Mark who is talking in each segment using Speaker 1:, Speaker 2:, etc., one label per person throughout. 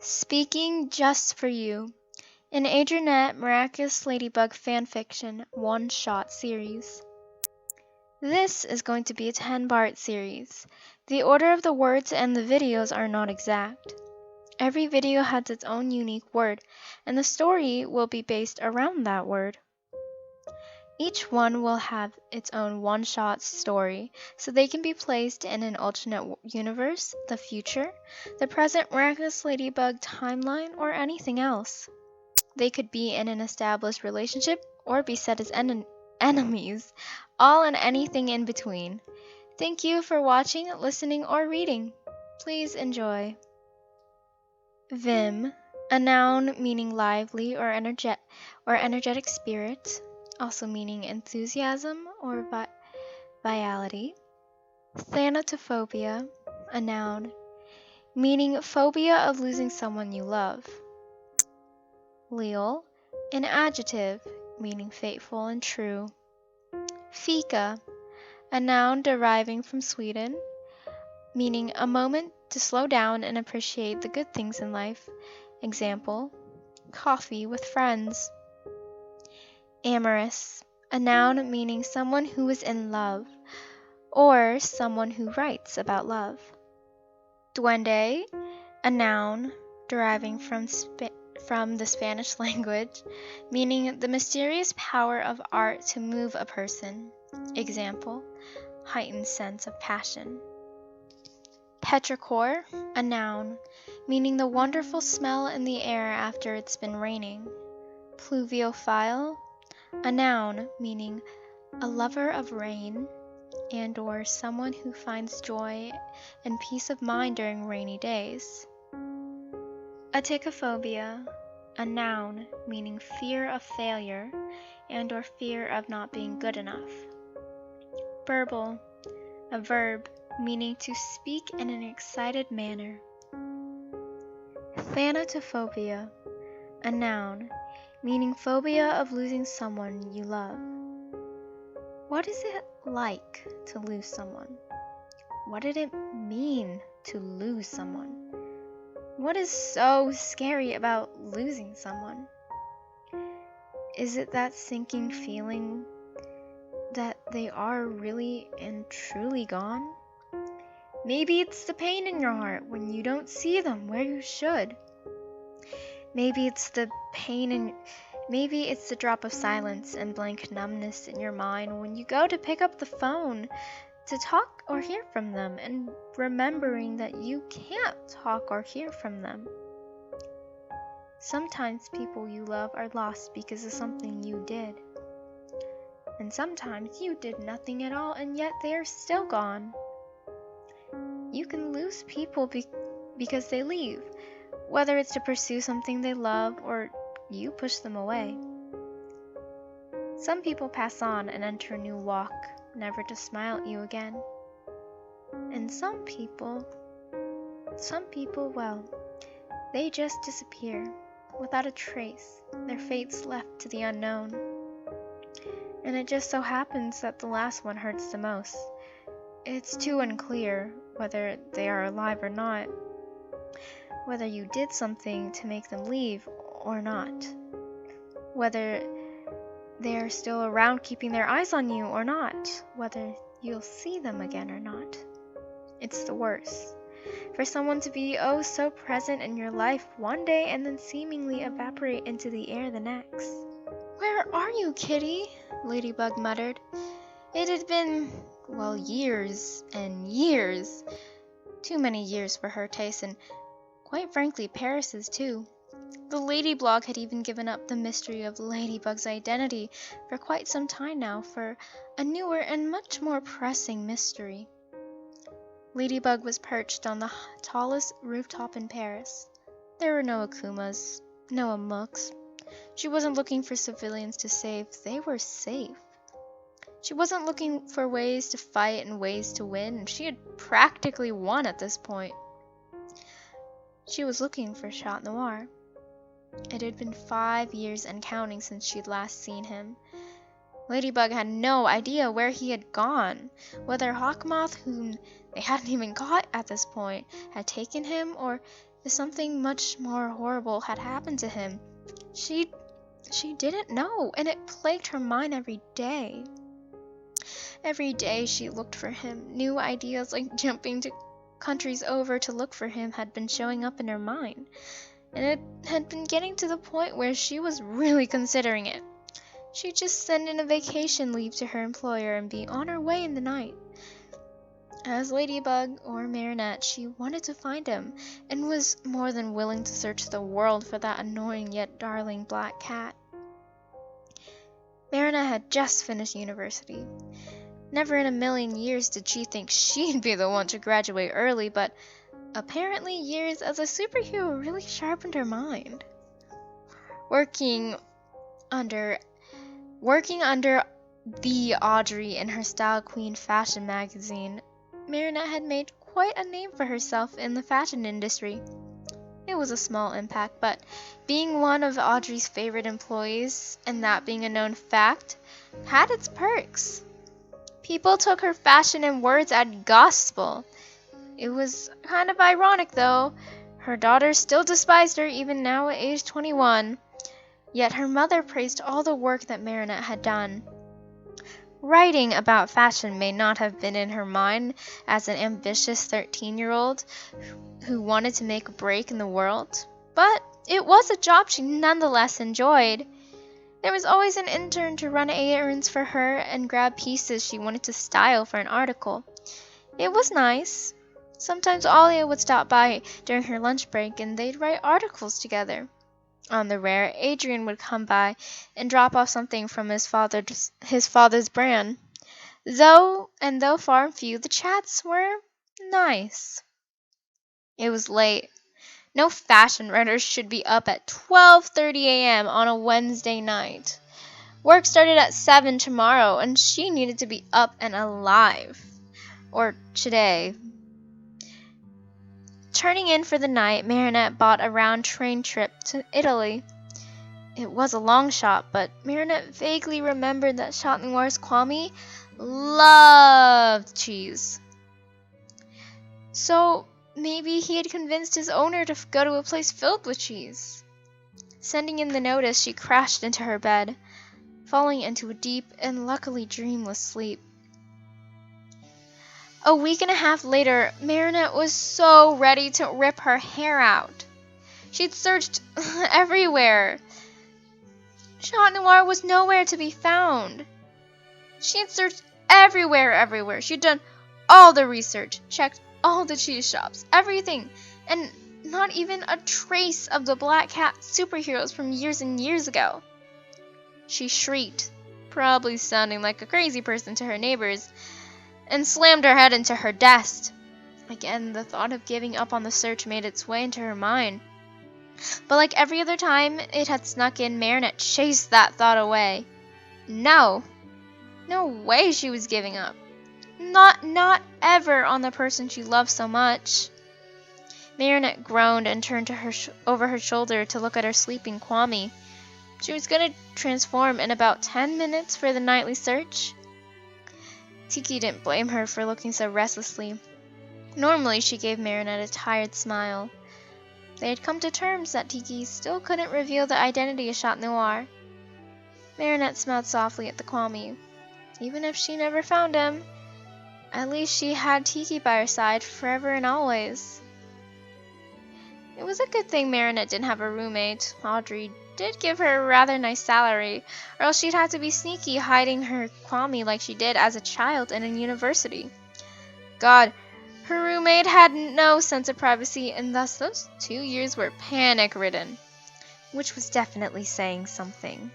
Speaker 1: Speaking Just for You, an Adrienette Miraculous Ladybug fanfiction one-shot series. This is going to be a 10-part series. The order of the words and the videos are not exact. Every video has its own unique word, and the story will be based around that word. Each one will have its own one-shot story, so they can be placed in an alternate universe, the future, the present Miraculous Ladybug timeline, or anything else. They could be in an established relationship or be set as enemies, all and anything in between. Thank you for watching, listening, or reading. Please enjoy. Vim, a noun meaning lively or energetic spirit, also meaning enthusiasm or vitality. Thantophobia, a noun meaning phobia of losing someone you love. Leal, an adjective meaning faithful and true. Fika, a noun deriving from Sweden, meaning a moment to slow down and appreciate the good things in life. Example, coffee with friends. Amorous, a noun meaning someone who is in love, or someone who writes about love. Duende, a noun deriving from the Spanish language, meaning the mysterious power of art to move a person. Example, heightened sense of passion. Petrichor, a noun, meaning the wonderful smell in the air after it's been raining. Pluviophile, a noun, meaning a lover of rain and or someone who finds joy and peace of mind during rainy days. Atychophobia, a noun, meaning fear of failure and or fear of not being good enough. Burble, a verb, meaning to speak in an excited manner. Thanatophobia, a noun, meaning phobia of losing someone you love. What is it like to lose someone? What did it mean to lose someone? What is so scary about losing someone? Is it that sinking feeling that they are really and truly gone? Maybe it's the pain in your heart when you don't see them where you should. Maybe it's the drop of silence and blank numbness in your mind when you go to pick up the phone to talk or hear from them, and remembering that you can't talk or hear from them. Sometimes people you love are lost because of something you did. And sometimes you did nothing at all and yet they are still gone. You can lose people because they leave, whether it's to pursue something they love or you push them away. Some people pass on and enter a new walk, never to smile at you again. And some people, well, they just disappear without a trace, their fates left to the unknown. And it just so happens that the last one hurts the most. It's too unclear whether they are alive or not, whether you did something to make them leave or not, whether they are still around keeping their eyes on you or not, whether you'll see them again or not. It's the worst. For someone to be oh so present in your life one day and then seemingly evaporate into the air the next. "Where are you, kitty?" Ladybug muttered. It had been, well, years and years. Too many years for her taste, and quite frankly Paris's too. The Lady blog had even given up the mystery of Ladybug's identity for quite some time now for a newer and much more pressing mystery. Ladybug was perched on the tallest rooftop in Paris. There were no Akumas, no Amuks. She wasn't looking for civilians to save, they were safe. She wasn't looking for ways to fight and ways to win, she had practically won at this point. She was looking for Chat Noir. It had been 5 years and counting since she'd last seen him. Ladybug had no idea where he had gone, whether Hawkmoth, whom they hadn't even caught at this point, had taken him, or something much more horrible had happened to him. She didn't know, and it plagued her mind every day. Every day she looked for him. New ideas like jumping to countries over to look for him had been showing up in her mind, and it had been getting to the point where she was really considering it. She'd just send in a vacation leave to her employer and be on her way in the night. As Ladybug or Marinette, she wanted to find him, and was more than willing to search the world for that annoying yet darling black cat. Marinette had just finished university. Never in a million years did she think she'd be the one to graduate early, but apparently years as a superhero really sharpened her mind. Working under the Audrey in her Style Queen fashion magazine, Marinette had made quite a name for herself in the fashion industry. It was a small impact, but being one of Audrey's favorite employees, and that being a known fact, had its perks. People took her fashion and words as gospel. It was kind of ironic, though. Her daughter still despised her even now at age 21, yet her mother praised all the work that Marinette had done. Writing about fashion may not have been in her mind as an ambitious 13-year-old who wanted to make a break in the world, but it was a job she nonetheless enjoyed. There was always an intern to run errands for her and grab pieces she wanted to style for an article. It was nice. Sometimes Alia would stop by during her lunch break and they'd write articles together. On the rare, Adrientte would come by and drop off something from his father's brand. Though far and few, the chats were nice. It was late. No fashion writer should be up at 12:30 a.m. on a Wednesday night. Work started at 7 tomorrow, and she needed to be up and alive. Or today. Turning in for the night, Marinette bought a round train trip to Italy. It was a long shot, but Marinette vaguely remembered that Chat Noir's Kwame loved cheese. So maybe he had convinced his owner to go to a place filled with cheese. Sending in the notice, she crashed into her bed, falling into a deep and luckily dreamless sleep. A week and a half later, Marinette was so ready to rip her hair out. She'd searched everywhere. Chat Noir was nowhere to be found. She had searched everywhere. She'd done all the research, checked all the cheese shops, everything, and not even a trace of the Black Cat superheroes from years and years ago. She shrieked, probably sounding like a crazy person to her neighbors, and slammed her head into her desk. Again, the thought of giving up on the search made its way into her mind. But like every other time it had snuck in, Marinette chased that thought away. No way she was giving up. Not ever on the person she loved so much. Marinette groaned and turned to over her shoulder to look at her sleeping Kwame. She was going to transform in about 10 minutes for the nightly search. Tiki didn't blame her for looking so restlessly. Normally, she gave Marinette a tired smile. They had come to terms that Tiki still couldn't reveal the identity of Chat Noir. Marinette smiled softly at the Kwame. Even if she never found him, at least she had Tiki by her side forever and always. It was a good thing Marinette didn't have a roommate. Audrey did give her a rather nice salary, or else she'd have to be sneaky hiding her Kwame like she did as a child in a university. God, her roommate had no sense of privacy, and thus those 2 years were panic-ridden, which was definitely saying something.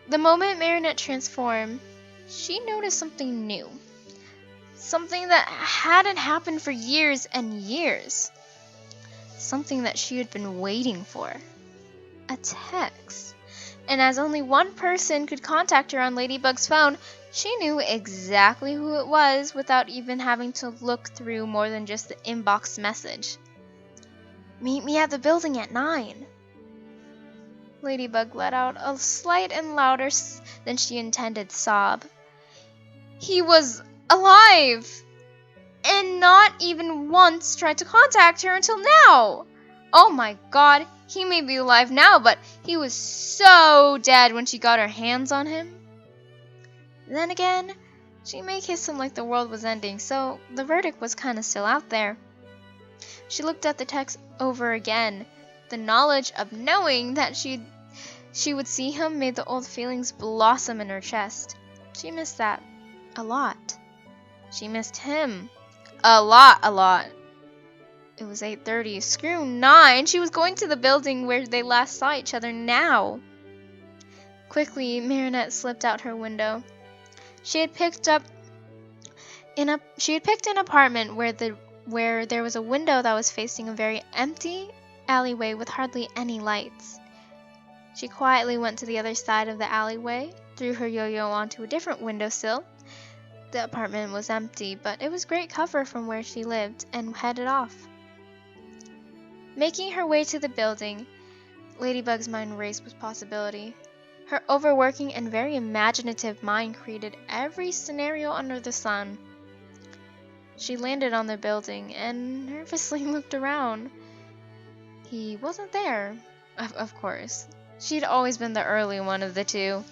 Speaker 1: The moment Marinette transformed, she noticed something new. Something that hadn't happened for years and years. Something that she had been waiting for. A text. And as only one person could contact her on Ladybug's phone, she knew exactly who it was without even having to look through more than just the inbox message. Meet me at the building at 9. Ladybug let out a slight and louder than she intended sob. He was alive! and not even once tried to contact her until now. Oh my god, he may be alive now, but he was so dead when she got her hands on him. Then again, she may kiss him like the world was ending, so the verdict was kinda still out there. She looked at the text over again. The knowledge of knowing that she would see him made the old feelings blossom in her chest. She missed that a lot. She missed him a lot. It was 8:30. Screw 9. She was going to the building where they last saw each other now. Quickly, Marinette slipped out her window. She had picked an apartment where there was a window that was facing a very empty alleyway with hardly any lights. She quietly went to the other side of the alleyway, threw her yo-yo onto a different windowsill. The apartment was empty, but it was great cover from where she lived, and headed off. Making her way to the building, Ladybug's mind raced with possibility. Her overworking and very imaginative mind created every scenario under the sun. She landed on the building and nervously looked around. He wasn't there, of course. She'd always been the early one of the two.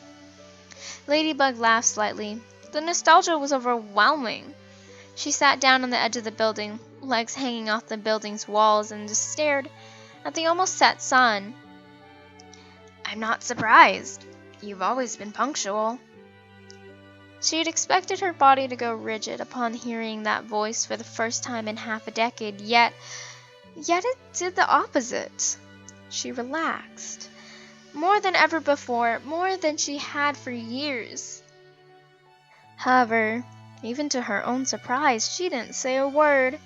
Speaker 1: Ladybug laughed slightly. The nostalgia was overwhelming. She sat down on the edge of the building, legs hanging off the building's walls, and just stared at the almost set sun. I'm not surprised. You've always been punctual. She had expected her body to go rigid upon hearing that voice for the first time in half a decade, yet it did the opposite. She relaxed. More than ever before, more than she had for years. However, even to her own surprise, she didn't say a word.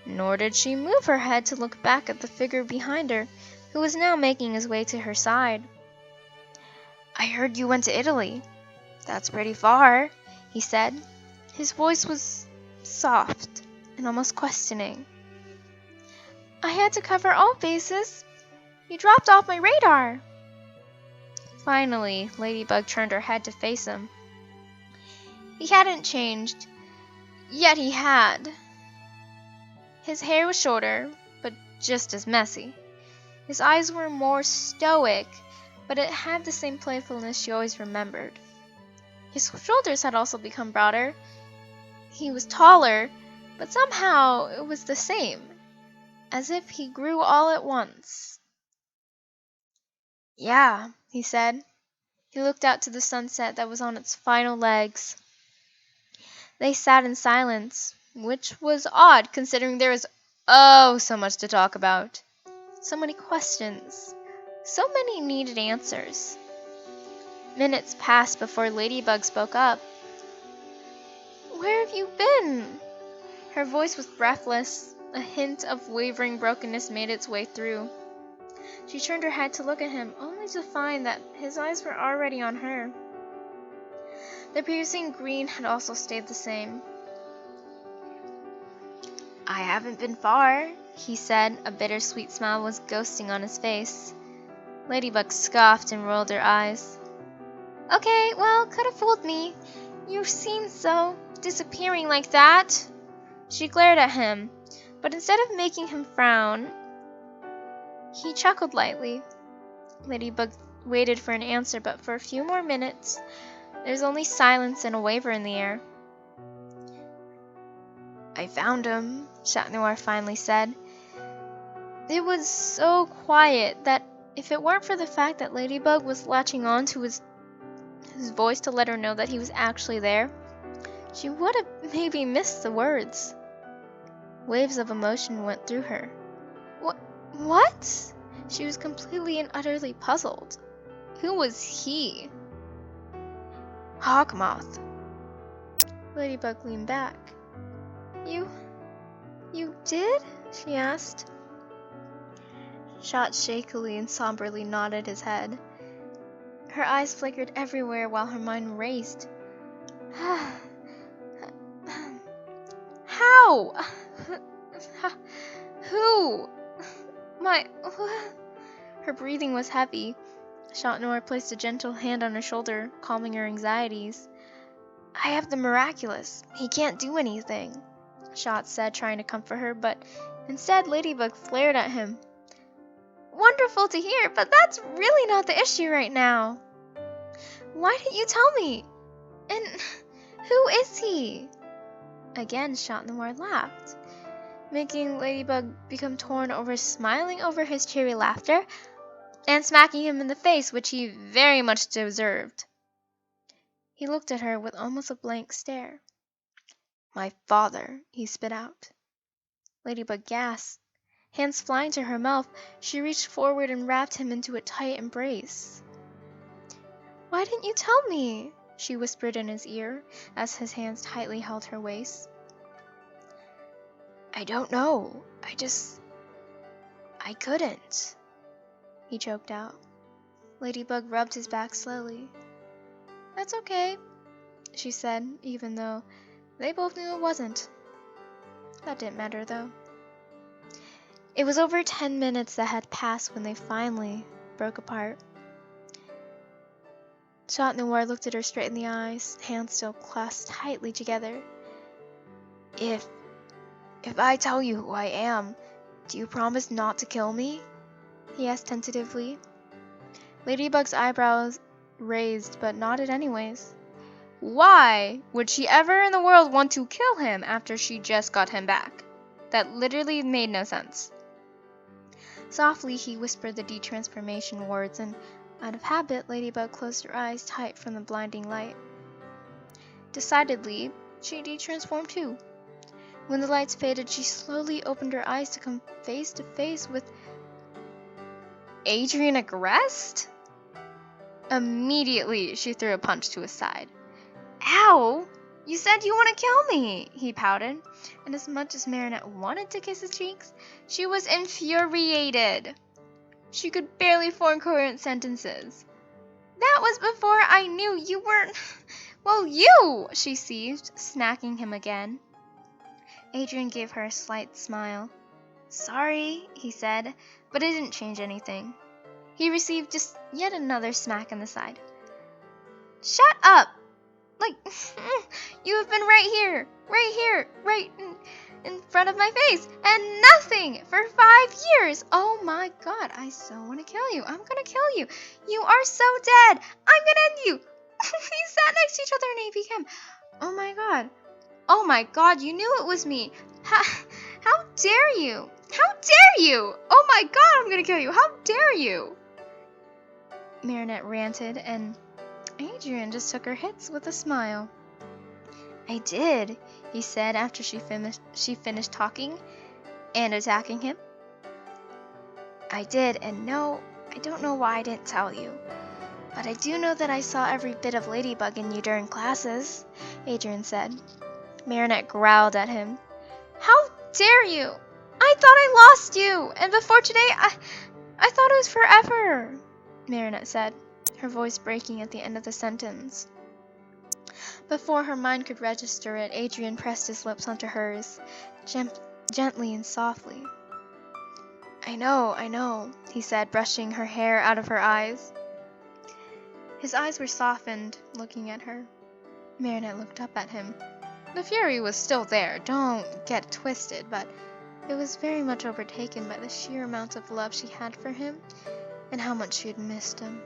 Speaker 1: Nor did she move her head to look back at the figure behind her, who was now making his way to her side. I heard you went to Italy. That's pretty far, he said. His voice was soft and almost questioning. I had to cover all bases. You dropped off my radar. Finally, Ladybug turned her head to face him. He hadn't changed, yet he had. His hair was shorter, but just as messy. His eyes were more stoic, but it had the same playfulness she always remembered. His shoulders had also become broader. He was taller, but somehow it was the same, as if he grew all at once. Yeah, he said. He looked out to the sunset that was on its final legs. They sat in silence, which was odd considering there was so much to talk about. So many questions. So many needed answers. Minutes passed before Ladybug spoke up. Where have you been? Her voice was breathless. A hint of wavering brokenness made its way through. She turned her head to look at him, only to find that his eyes were already on her. The piercing green had also stayed the same. I haven't been far, he said. A bittersweet smile was ghosting on his face. Ladybug scoffed and rolled her eyes. Okay, well, could have fooled me. You seem so disappearing like that. She glared at him, but instead of making him frown, he chuckled lightly. Ladybug waited for an answer, but for a few more minutes, there was only silence and a waver in the air. I found him, Noir finally said. It was so quiet that if it weren't for the fact that Ladybug was latching on to his voice to let her know that he was actually there, she would have maybe missed the words. Waves of emotion went through her. What? She was completely and utterly puzzled. Who was he? Hawkmoth. Ladybug leaned back. You did? She asked. Shot shakily and somberly nodded his head. Her eyes flickered everywhere while her mind raced. How? Who? Her breathing was heavy. Noir placed a gentle hand on her shoulder, calming her anxieties. I have the Miraculous. He can't do anything. Shot said, trying to comfort her, but instead Ladybug flared at him. Wonderful to hear, but that's really not the issue right now. Why didn't you tell me? And who is he? Again, Shot Noir laughed, making Ladybug become torn over smiling over his cheery laughter and smacking him in the face, which he very much deserved. He looked at her with almost a blank stare. My father, he spit out. Ladybug gasped. Hands flying to her mouth, she reached forward and wrapped him into a tight embrace. Why didn't you tell me? She whispered in his ear as his hands tightly held her waist. I don't know. I couldn't. He choked out. Ladybug rubbed his back slowly. That's okay, she said, even though they both knew it wasn't. That didn't matter, though. It was over 10 minutes that had passed when they finally broke apart. Shot Noir looked at her straight in the eyes, hands still clasped tightly together. If I tell you who I am, do you promise not to kill me? He asked tentatively. Ladybug's eyebrows raised, but nodded anyways. Why would she ever in the world want to kill him after she just got him back? That literally made no sense. Softly, he whispered the detransformation words, and out of habit, Ladybug closed her eyes tight from the blinding light. Decidedly, she detransformed too. When the lights faded, she slowly opened her eyes to come face to face with Adrientte? Immediately, she threw a punch to his side. Ow! You said you want to kill me, he pouted, and as much as Marinette wanted to kiss his cheeks, she was infuriated. She could barely form coherent sentences. That was before I knew you weren't... Well, you! She seethed, smacking him again. Adrientte gave her a slight smile. Sorry, he said, but it didn't change anything. He received just yet another smack in the side. Shut up! Like, you have been right in front of my face, and nothing for 5 years. Oh my god, I so want to kill you. I'm gonna kill you. You are so dead. I'm gonna end you. We sat next to each other in AP Chem. Oh my god. Oh my god, you knew it was me. How dare you? How dare you? Oh my god, I'm gonna kill you. How dare you? Marinette ranted, and Adrientte just took her hits with a smile. I did, he said after she finished talking and attacking him. I did, and no, I don't know why I didn't tell you. But I do know that I saw every bit of Ladybug in you during classes, Adrientte said. Marinette growled at him. How dare you? I thought I lost you, and before today, I thought it was forever, Marinette said, her voice breaking at the end of the sentence. Before her mind could register it, Adrientte pressed his lips onto hers, gently and softly. I know, he said, brushing her hair out of her eyes. His eyes were softened, looking at her. Marinette looked up at him. The fury was still there, don't get it twisted, but it was very much overtaken by the sheer amount of love she had for him and how much she had missed him.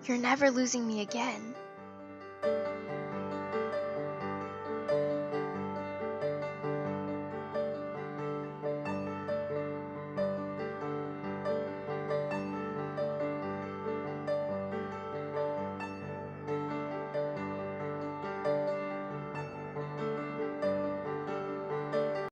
Speaker 1: You're never losing me again.